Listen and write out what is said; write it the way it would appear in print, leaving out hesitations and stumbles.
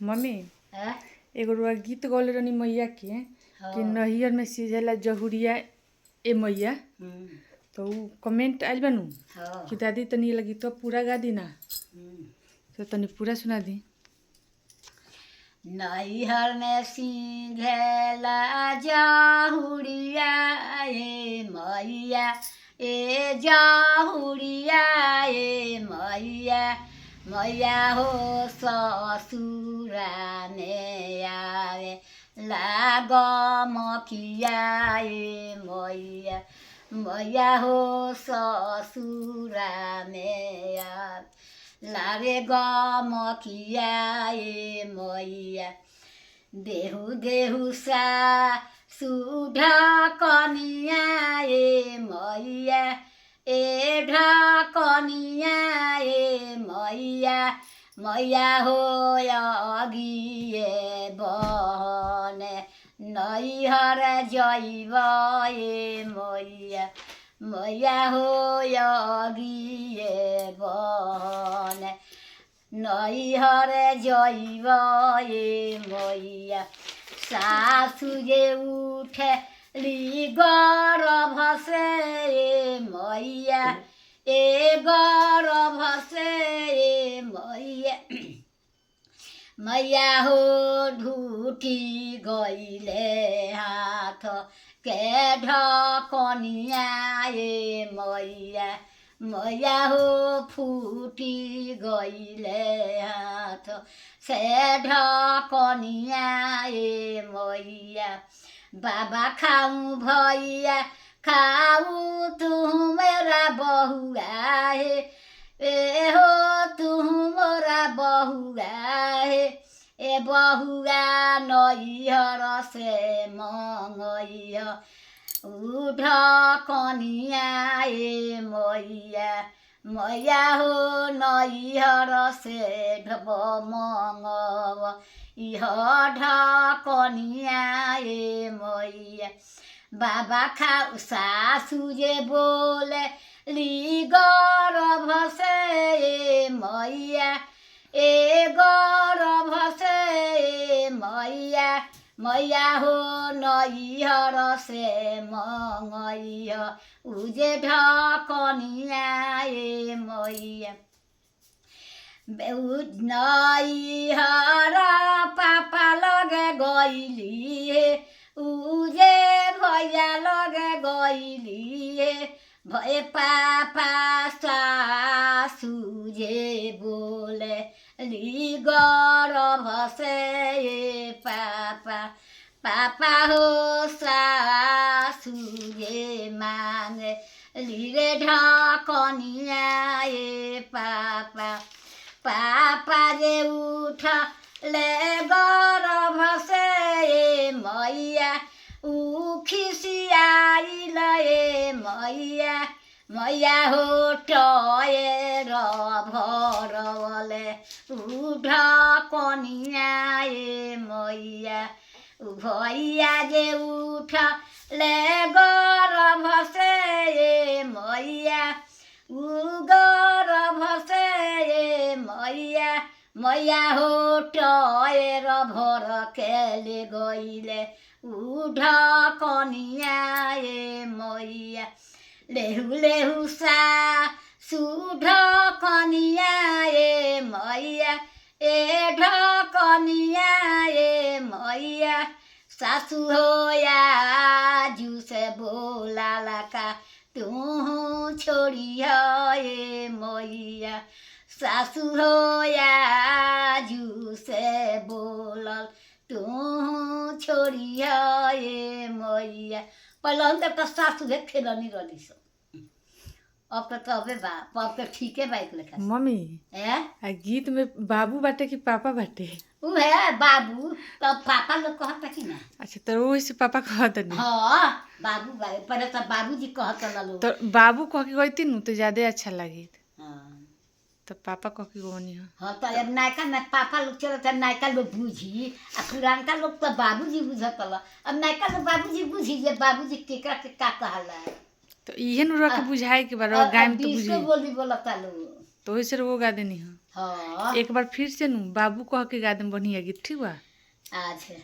Mummy हैं? एगो रुआ गीत गौले रहनी मैया के कि नहियर में सीझेला जहुरिया ए मैया, तो उ कमेंट आइल बनू कि दादी तनी लगी तो पूरा गा दी ना, तो तनी पूरा सुना दी। नैहर में सीझेला जहुरिया ए मैया, ए जहुरिया ए मैया, मैया हो ससुरा में आवे लाग मखिया ए मैया, मैया हो ससुरा में आवे लागे गमखिया ए मैया, देहु देहु सा सुढकनिया ए मैया, ए ढकनिया ए मैया, मैया हो अघिए बहने नैहर जइब ए मैया, मैया हो अघिए बहने नैहर जइब ए मैया, सासु जे उठली गर्भ से ए मैया, ए गर्भ से ए मैया, मैया हो ढुटी गइले हाथ के ढकनिया ए मैया, मैया हो फुटी गइले हाथ से ढकनिया ए मैया, बाबा खाऊ भैया खाऊ तू मेरा बहुआ है, ए हो तू मोरा बहुआ है, ए बहुआ नैहर से मंगैया ढकनिया ए मैया, मैया हो नैहर से ढब मंगव इह ढकनिया ए मैया, बाबा खाऊ सासु जे बोले ली गर्भ से ए मैया, ए गर्भ से ए मैया, मैया हो नैहर से मंगैया उजे ढकनिया ए मैया, नैहर पापा लगे गइली हे उजे भैया लगे गइली हे, भए पापा सासु जे बोले ली गर्भ से ए पापा, पापा हो सासु जे मांगे ली रे ढकनिया ए पापा, पापा जे उठ ले गर्भ से ए मैया, उ खिसियाइल ए मैया, मैया हो टएर भरवले उ ढकनिया ए मैया, भैया जे उठ ले गर्भ से ए मैया, उ गर्भ से ए मैया, मैया हो टएर भर खेले गइले उ ढकनिया ए मैया, लेहु लेहु सा सुढकनिया ए मैया, ए ढकनिया ए मैया, सासु हो आजू से बोलाला का तू छोड़िया ए मैया, सासु हो आजू से बोलल तू छोड़िया ए मैया, पहले तो सासु है खेलनी रही सब, अब तो अबे बा अब तो ठीक है बाइक लेखा। मम्मी ए गीत में बाबू बाटे कि पापा बाटे? उ है बाबू, तो पापा लोग कहता कि ना। अच्छा तो वो इसे पापा कहत नहीं? हाँ बाबू पहले तो बाबूजी कहत लोग, तो बाबू कह के गईती नु तो ज्यादा अच्छा लगी। हाँ तो पापा कह के गोनी है। हाँ तो अब नायका में पापा लोग चलत है, नायका लोग बूझी आ पुरानका लोग तो बाबूजी बुझत ल, अब नायका लोग बाबूजी बुझी जे बाबूजी केकरा के का कहला है, तो इहे नु रख बुझाए के बार गाय में तो बुझी बोली बोलता लोग तो वही से वो गा देनी है। हाँ एक बार फिर से नु बाबू कह के गा देम बढ़िया गीत, ठीक बा? अच्छा